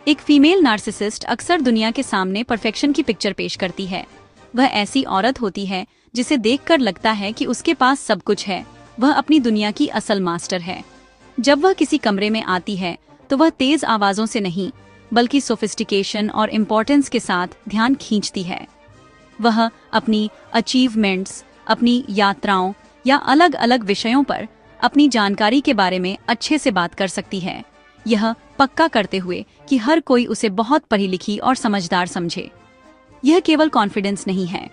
एक female narcissist अक्सर दुनिया के सामने परफेक्शन की पिक्चर पेश करती है। वह ऐसी औरत होती है जिसे देखकर लगता है कि उसके पास सब कुछ है, वह अपनी दुनिया की असल मास्टर है। जब वह किसी कमरे में आती है तो वह तेज आवाजों से नहीं बल्कि सोफिस्टिकेशन और इम्पोर्टेंस के साथ ध्यान खींचती है। वह अपनी अचीवमेंट्स, अपनी यात्राओं या अलग अलग विषयों पर अपनी जानकारी के बारे में अच्छे से बात कर सकती है, यह पक्का करते हुए कि हर कोई उसे बहुत पढ़ी लिखी और समझदार समझे। यह केवल कॉन्फिडेंस नहीं है,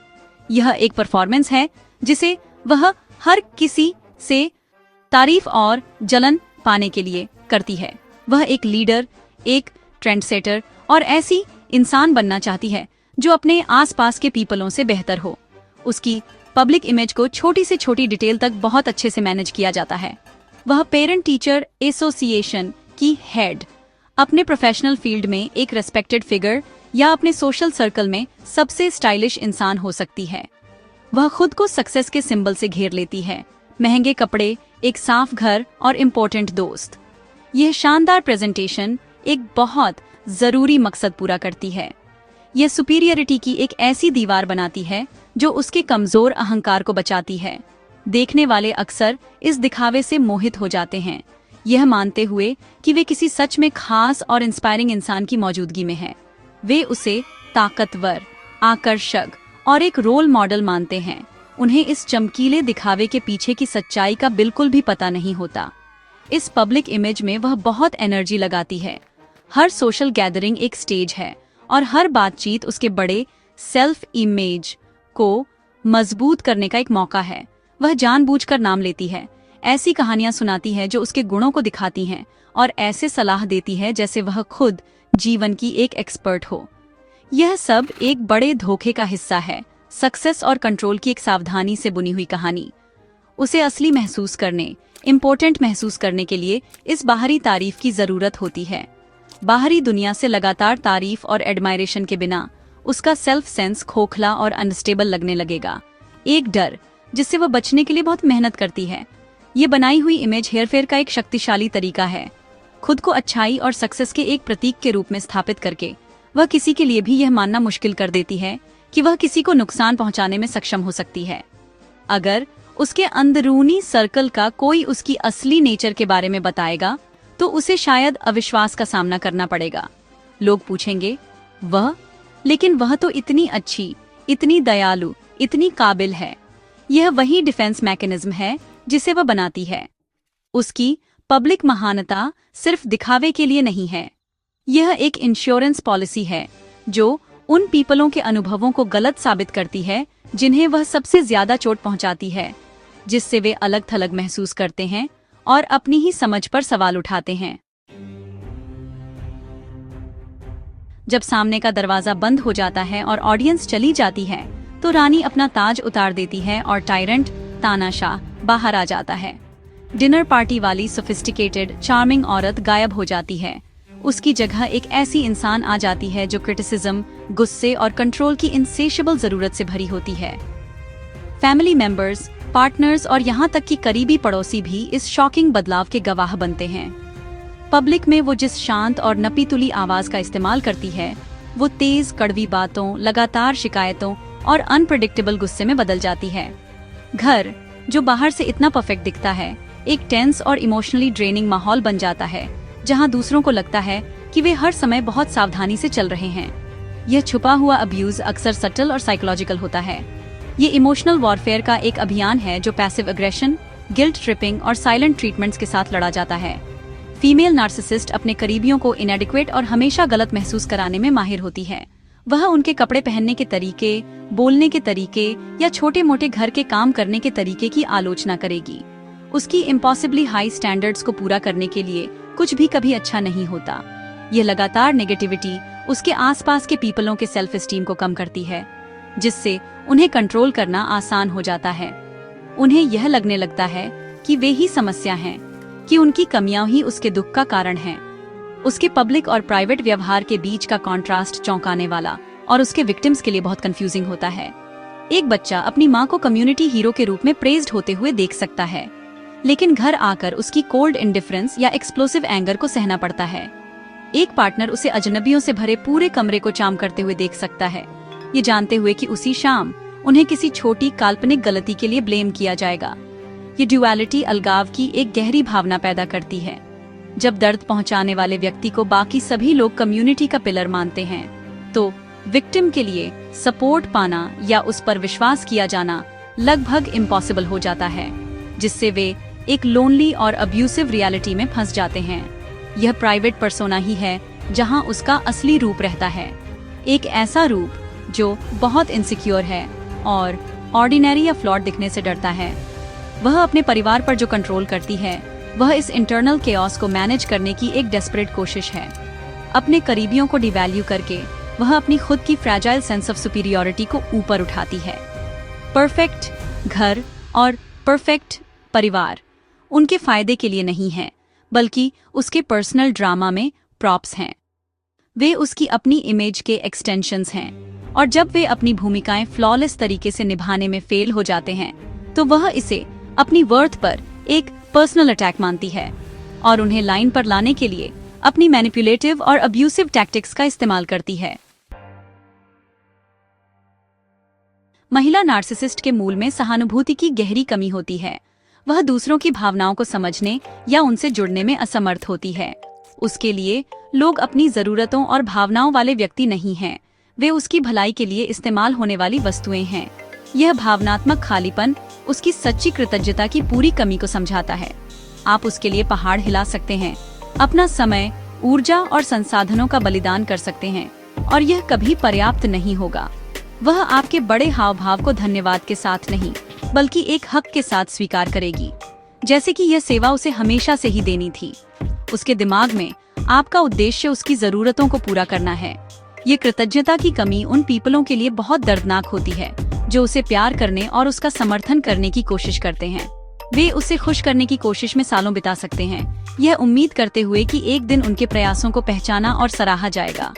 यह एक परफॉर्मेंस है जिसे वह हर किसी से तारीफ और जलन पाने के लिए करती है। वह एक लीडर, एक ट्रेंडसेटर और ऐसी इंसान बनना चाहती है जो अपने आसपास के पीपलों से बेहतर हो। उसकी पब्लिक इमेज को छोटी से छोटी डिटेल तक बहुत अच्छे से मैनेज किया जाता है। वह पेरेंट टीचर एसोसिएशन की हेड, अपने प्रोफेशनल फील्ड में एक रेस्पेक्टेड फिगर या अपने सोशल सर्कल में सबसे स्टाइलिश इंसान हो सकती है। वह खुद को सक्सेस के सिंबल से घेर लेती है, महंगे कपड़े, एक साफ घर और इम्पोर्टेंट दोस्त। यह शानदार प्रेजेंटेशन एक बहुत जरूरी मकसद पूरा करती है। यह सुपीरियरिटी की एक ऐसी दीवार बनाती है जो उसके कमजोर अहंकार को बचाती है। देखने वाले अक्सर इस दिखावे से मोहित हो जाते हैं, यह मानते हुए कि वे किसी सच में खास और इंस्पायरिंग इंसान की मौजूदगी में हैं। वे उसे ताकतवर, आकर्षक और एक रोल मॉडल मानते हैं। उन्हें इस चमकीले दिखावे के पीछे की सच्चाई का बिल्कुल भी पता नहीं होता। इस पब्लिक इमेज में वह बहुत एनर्जी लगाती है। हर सोशल गैदरिंग एक स्टेज है और हर बातचीत उसके बड़े सेल्फ इमेज को मजबूत करने का एक मौका है। वह जानबूझकर नाम लेती है, ऐसी कहानियां सुनाती है जो उसके गुणों को दिखाती हैं और ऐसे सलाह देती है जैसे वह खुद जीवन की एक एक्सपर्ट हो। यह सब एक बड़े धोखे का हिस्सा है, सक्सेस और कंट्रोल की एक सावधानी से बुनी हुई कहानी। उसे असली महसूस करने, इम्पोर्टेंट महसूस करने के लिए इस बाहरी तारीफ की जरूरत होती है। बाहरी दुनिया से लगातार तारीफ और एडमायरेशन के बिना उसका सेल्फ सेंस खोखला और अनस्टेबल लगने लगेगा। एक डर जिससे वह बचने के लिए बहुत मेहनत करती है। ये बनाई हुई इमेज हेरफेर का एक शक्तिशाली तरीका है। खुद को अच्छाई और सक्सेस के एक प्रतीक के रूप में स्थापित करके वह किसी के लिए भी यह मानना मुश्किल कर देती है कि वह किसी को नुकसान पहुंचाने में सक्षम हो सकती है। अगर उसके अंदरूनी सर्कल का कोई उसकी असली नेचर के बारे में बताएगा तो उसे शायद अविश्वास का सामना करना पड़ेगा। लोग पूछेंगे, लेकिन वह तो इतनी अच्छी, इतनी दयालु, इतनी काबिल है। यह वही डिफेंस मैकेनिज्म है जिसे वह बनाती है। उसकी पब्लिक महानता सिर्फ दिखावे के लिए नहीं है, यह एक इंश्योरेंस पॉलिसी है जो उन पीपलों के अनुभवों को गलत साबित करती है जिन्हें वह सबसे ज्यादा चोट पहुंचाती है, जिससे वे अलग थलग महसूस करते हैं और अपनी ही समझ पर सवाल उठाते हैं। जब सामने का दरवाजा बंद हो जाता है और ऑडियंस चली जाती है तो रानी अपना ताज उतार देती है और टायरेंट तानाशाह बाहर आ जाता है। डिनर पार्टी वाली सोफिस्टिकेटेड चार्मिंग औरत गायब हो जाती है। उसकी जगह एक ऐसी इंसान आ जाती है जो क्रिटिसिज्म, गुस्से और कंट्रोल की इनसेशेबल जरूरत से भरी होती है। फैमिली मेंबर्स, पार्टनर्स और यहाँ तक कि करीबी पड़ोसी भी इस शॉकिंग बदलाव के गवाह बनते हैं। पब्लिक में वो जिस शांत और नपी तुली आवाज का इस्तेमाल करती है वो तेज कड़वी बातों, लगातार शिकायतों और अनप्रेडिक्टेबल गुस्से में बदल जाती है। घर जो बाहर से इतना परफेक्ट दिखता है एक टेंस और इमोशनली ड्रेनिंग माहौल बन जाता है जहां दूसरों को लगता है कि वे हर समय बहुत सावधानी से चल रहे हैं। यह छुपा हुआ अब्यूज अक्सर सटल और साइकोलॉजिकल होता है। ये इमोशनल वॉरफेयर का एक अभियान है जो पैसिव अग्रेशन, गिल्ट ट्रिपिंग और साइलेंट ट्रीटमेंट्स के साथ लड़ा जाता है। फीमेल नार्सिसिस्ट अपने करीबियों को इनएडिक्वेट और हमेशा गलत महसूस कराने में माहिर होती है। वह उनके कपड़े पहनने के तरीके, बोलने के तरीके या छोटे मोटे घर के काम करने के तरीके की आलोचना करेगी। उसकी इम्पॉसिबली हाई स्टैंडर्ड्स को पूरा करने के लिए कुछ भी कभी अच्छा नहीं होता। यह लगातार नेगेटिविटी उसके आसपास के पीपलों के सेल्फ एस्टीम को कम करती है, जिससे उन्हें कंट्रोल करना आसान हो जाता है। उन्हें यह लगने लगता है कि वे ही समस्या हैं, कि उनकी कमियां ही उसके दुख का कारण हैं। उसके पब्लिक और प्राइवेट व्यवहार के बीच का कॉन्ट्रास्ट चौंकाने वाला और उसके विक्टिम्स के लिए बहुत कंफ्यूजिंग होता है। एक बच्चा अपनी माँ को कम्युनिटी हीरो के रूप में प्रेज्ड होते हुए देख सकता है, लेकिन घर आकर उसकी कोल्ड इंडिफरेंस या एक्सप्लोसिव एंगर को सहना पड़ता है। एक पार्टनर उसे अजनबियों से भरे पूरे कमरे को चाम करते हुए देख सकता है, ये जानते हुए कि उसी शाम उन्हें किसी छोटी काल्पनिक गलती के लिए ब्लेम किया जाएगा। ये ड्युअलिटी अलगाव की एक गहरी भावना पैदा करती है। जब दर्द पहुंचाने वाले व्यक्ति को बाकी सभी लोग कम्युनिटी का पिलर मानते हैं, तो विक्टिम के लिए सपोर्ट पाना या उस पर विश्वास किया जाना लगभग इम्पॉसिबल हो जाता है, जिससे वे एक लोनली और अब्यूसिव रियलिटी में फंस जाते हैं। यह प्राइवेट पर्सोना ही है जहां उसका असली रूप रहता है, एक ऐसा रूप जो बहुत इनसिक्योर है और ऑर्डिनरी या फ्लॉड दिखने से डरता है। वह अपने परिवार पर जो कंट्रोल करती है, वह इस इंटरनल केओस को मैनेज करने की एक डेस्परेट कोशिश है। अपने करीबियों को डिवैल्यू करके वह अपनी खुद की फ्रैजाइल सेंस ऑफ सुपीरियरिटी को ऊपर उठाती है। परफेक्ट घर और परफेक्ट परिवार उनके फायदे के लिए नहीं है, बल्कि उसके पर्सनल ड्रामा में प्रॉप्स हैं। वे उसकी अपनी इमेज के एक्सटेंशंस हैं, और जब वे अपनी भूमिकाएं फ्लॉलेस तरीके से निभाने में फेल हो जाते हैं, तो वह इसे अपनी वर्थ पर एक पर्सनल अटैक मानती है और उन्हें लाइन पर लाने के लिए अपनी मैनिपुलेटिव और अब्यूसिव टैक्टिक्स का इस्तेमाल करती है। महिला नार्सिसिस्ट के मूल में सहानुभूति की गहरी कमी होती है। वह दूसरों की भावनाओं को समझने या उनसे जुड़ने में असमर्थ होती है। उसके लिए लोग अपनी जरूरतों और भावनाओं वाले व्यक्ति नहीं हैं, वे उसकी भलाई के लिए इस्तेमाल होने वाली वस्तुएं हैं। यह भावनात्मक खालीपन उसकी सच्ची कृतज्ञता की पूरी कमी को समझाता है। आप उसके लिए पहाड़ हिला सकते हैं, अपना समय, ऊर्जा और संसाधनों का बलिदान कर सकते हैं, और यह कभी पर्याप्त नहीं होगा। वह आपके बड़े हाव भाव को धन्यवाद के साथ नहीं, बल्कि एक हक के साथ स्वीकार करेगी, जैसे कि यह सेवा उसे हमेशा से ही देनी थी। उसके दिमाग में आपका उद्देश्य उसकी जरूरतों को पूरा करना है। ये कृतज्ञता की कमी उन पीपलों के लिए बहुत दर्दनाक होती है जो उसे प्यार करने और उसका समर्थन करने की कोशिश करते हैं। वे उसे खुश करने की कोशिश में सालों बिता सकते हैं, यह उम्मीद करते हुए कि एक दिन उनके प्रयासों को पहचाना और सराहा जाएगा।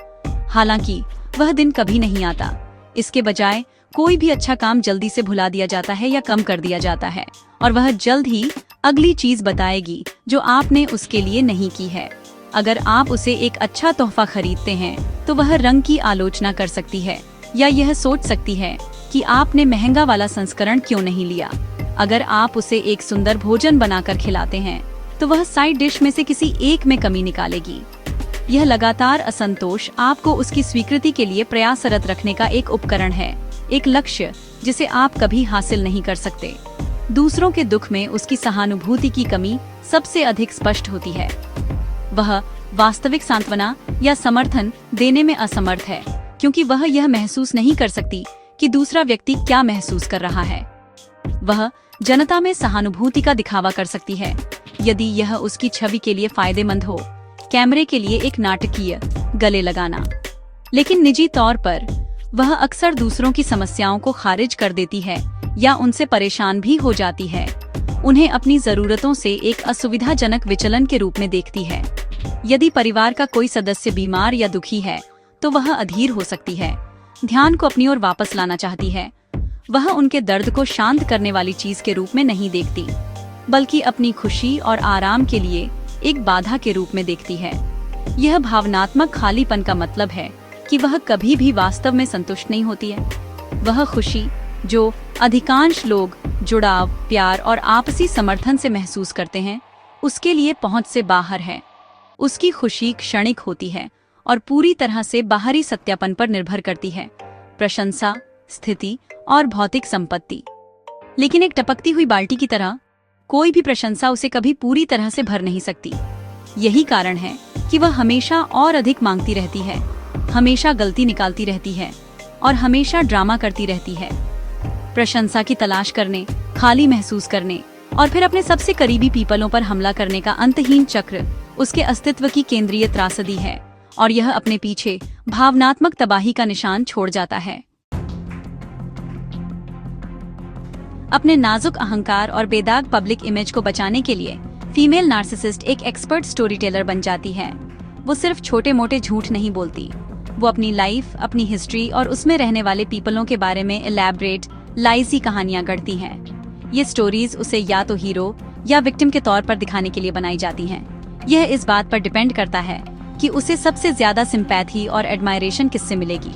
हालांकि वह दिन कभी नहीं आता। इसके बजाय कोई भी अच्छा काम जल्दी से भुला दिया जाता है या कम कर दिया जाता है, और वह जल्द ही अगली चीज बताएगी जो आपने उसके लिए नहीं की है। अगर आप उसे एक अच्छा तोहफा खरीदते हैं, तो वह रंग की आलोचना कर सकती है या यह सोच सकती है कि आपने महंगा वाला संस्करण क्यों नहीं लिया। अगर आप उसे एक सुंदर भोजन बनाकर खिलाते हैं, तो वह साइड डिश में से किसी एक में कमी निकालेगी। यह लगातार असंतोष आपको उसकी स्वीकृति के लिए प्रयासरत रखने का एक उपकरण है, एक लक्ष्य जिसे आप कभी हासिल नहीं कर सकते। दूसरों के दुख में उसकी सहानुभूति की कमी सबसे अधिक स्पष्ट होती है। वह वास्तविक सांत्वना या समर्थन देने में असमर्थ है, क्योंकि वह यह महसूस नहीं कर सकती कि दूसरा व्यक्ति क्या महसूस कर रहा है। वह जनता में सहानुभूति का दिखावा कर सकती है यदि यह उसकी छवि के लिए फायदेमंद हो, कैमरे के लिए एक नाटकीय गले लगाना। लेकिन निजी तौर पर वह अक्सर दूसरों की समस्याओं को खारिज कर देती है या उनसे परेशान भी हो जाती है। उन्हें अपनी जरूरतों से एक असुविधाजनक विचलन के रूप में देखती है। यदि परिवार का कोई सदस्य बीमार या दुखी है, तो वह अधीर हो सकती है, ध्यान को अपनी ओर वापस लाना चाहती है। वह उनके दर्द को शांत करने वाली चीज के रूप में नहीं देखती, बल्कि अपनी खुशी और आराम के लिए एक बाधा के रूप में देखती है। यह भावनात्मक खालीपन का मतलब है कि वह कभी भी वास्तव में संतुष्ट नहीं होती है। वह खुशी जो अधिकांश लोग जुड़ाव, प्यार और आपसी समर्थन से महसूस करते हैं, उसके लिए पहुंच से बाहर है। उसकी खुशी क्षणिक होती है और पूरी तरह से बाहरी सत्यापन पर निर्भर करती है, प्रशंसा, स्थिति और भौतिक संपत्ति। लेकिन एक टपकती हुई बाल्टी की तरह कोई भी प्रशंसा उसे कभी पूरी तरह से भर नहीं सकती। यही कारण है कि वह हमेशा और अधिक मांगती रहती है, हमेशा गलती निकालती रहती है और हमेशा ड्रामा करती रहती है। प्रशंसा की तलाश करने, खाली महसूस करने और फिर अपने सबसे करीबी पीपलों पर हमला करने का अंतहीन चक्र उसके अस्तित्व की केंद्रीय त्रासदी है, और यह अपने पीछे भावनात्मक तबाही का निशान छोड़ जाता है। अपने नाजुक अहंकार और बेदाग पब्लिक इमेज को बचाने के लिए फीमेल नार्सिसिस्ट एक एक्सपर्ट स्टोरी टेलर बन जाती है। वो सिर्फ छोटे मोटे झूठ नहीं बोलती, वो अपनी लाइफ, अपनी हिस्ट्री और उसमें रहने वाले पीपलों के बारे में इलैबोरेट लाइजी कहानियां गढ़ती हैं। ये स्टोरीज उसे या तो हीरो या विक्टिम के तौर पर दिखाने के लिए बनाई जाती हैं। यह इस बात पर डिपेंड करता है कि उसे सबसे ज्यादा सिंपैथी और एडमायरेशन किससे मिलेगी।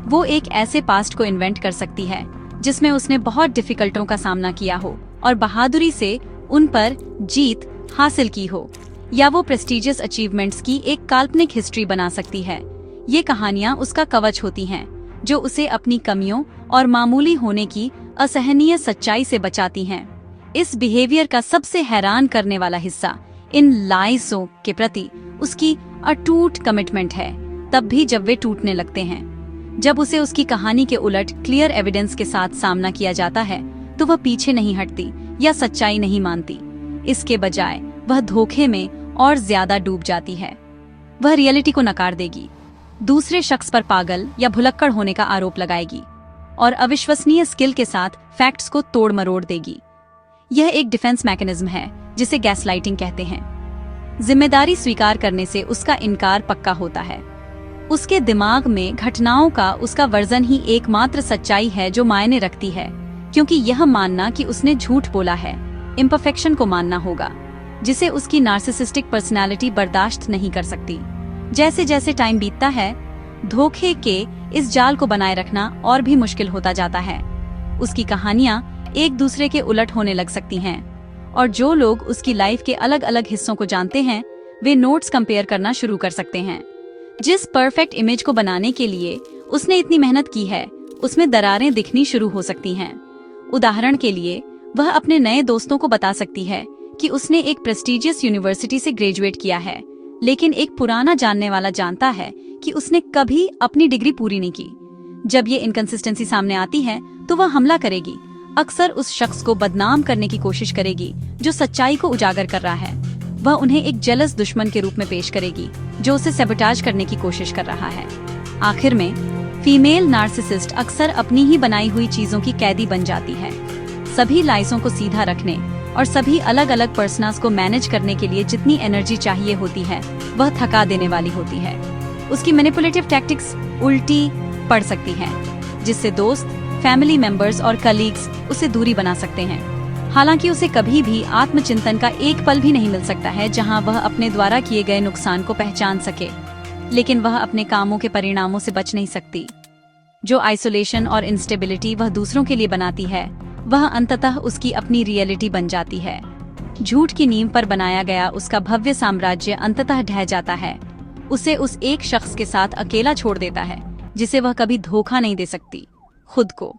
वो एक ऐसे पास्ट को इन्वेंट कर सकती है जिसमें उसने बहुत डिफिकल्टों का सामना किया हो और बहादुरी से उन पर जीत हासिल की हो, या वो प्रेस्टिजियस अचीवमेंट्स की एक काल्पनिक हिस्ट्री बना सकती है। ये कहानियां उसका कवच होती हैं, जो उसे अपनी कमियों और मामूली होने की असहनीय सच्चाई से बचाती हैं। इस बिहेवियर का सबसे हैरान करने वाला हिस्सा इन लाइसों के प्रति उसकी अटूट कमिटमेंट है, तब भी जब वे टूटने लगते हैं। जब उसे उसकी कहानी के उलट क्लियर एविडेंस के साथ सामना किया जाता है तो वह पीछे नहीं हटती या सच्चाई नहीं मानती। इसके बजाय वह धोखे में और ज्यादा डूब जाती है। वह रियलिटी को नकार देगी, दूसरे शख्स पर पागल या भुलक्कड़ होने का आरोप लगाएगी और अविश्वसनीय स्किल के साथ फैक्ट्स को तोड़ मरोड़ देगी। यह एक डिफेंस मैकेनिज्म है जिसे गैसलाइटिंग कहते हैं। जिम्मेदारी स्वीकार करने से उसका इनकार पक्का होता है। उसके दिमाग में घटनाओं का उसका वर्जन ही एकमात्र सच्चाई है जो मायने रखती है, क्योंकि यह मानना कि उसने झूठ बोला है इम्परफेक्शन को मानना होगा, जिसे उसकी नार्सिसिस्टिक पर्सनालिटी बर्दाश्त नहीं कर सकती। जैसे जैसे टाइम बीतता है, धोखे के इस जाल को बनाए रखना और भी मुश्किल होता जाता है। उसकी कहानियां एक दूसरे के उलट होने लग सकती हैं, और जो लोग उसकी लाइफ के अलग अलग हिस्सों को जानते हैं वे नोट्स कंपेयर करना शुरू कर सकते हैं। जिस परफेक्ट इमेज को बनाने के लिए उसने इतनी मेहनत की है, उसमें दरारें दिखनी शुरू हो सकती हैं। उदाहरण के लिए, वह अपने नए दोस्तों को बता सकती है कि उसने एक प्रेस्टिजियस यूनिवर्सिटी से ग्रेजुएट किया है, लेकिन एक पुराना जानने वाला जानता है कि उसने कभी अपनी डिग्री पूरी नहीं की। जब ये इनकंसिस्टेंसी सामने आती है तो वह हमला करेगी, अक्सर उस शख्स को बदनाम करने की कोशिश करेगी जो सच्चाई को उजागर कर रहा है। वह उन्हें एक जेलस दुश्मन के रूप में पेश करेगी जो उसे सैबोटाज करने की कोशिश कर रहा है। आखिर में फीमेल नार्सिसिस्ट अक्सर अपनी ही बनाई हुई चीजों की कैदी बन जाती है। सभी लाइसों को सीधा रखने और सभी अलग अलग पर्सनास को मैनेज करने के लिए जितनी एनर्जी चाहिए होती है वह थका देने वाली होती है। उसकी मैनिपुलेटिव टैक्टिक्स उल्टी पड़ सकती हैं, जिससे दोस्त, फैमिली मेंबर्स और कलीग्स उसे दूरी बना सकते हैं। हालांकि उसे कभी भी आत्मचिंतन का एक पल भी नहीं मिल सकता है जहां वह अपने द्वारा किए गए नुकसान को पहचान सके, लेकिन वह अपने कामों के परिणामों से बच नहीं सकती। जो आइसोलेशन और इंस्टेबिलिटी वह दूसरों के लिए बनाती है, वह अंततः उसकी अपनी रियलिटी बन जाती है। झूठ की नींव पर बनाया गया उसका भव्य साम्राज्य अंततः ढह जाता है। उसे उस एक शख्स के साथ अकेला छोड़ देता है जिसे वह कभी धोखा नहीं दे सकती, खुद को।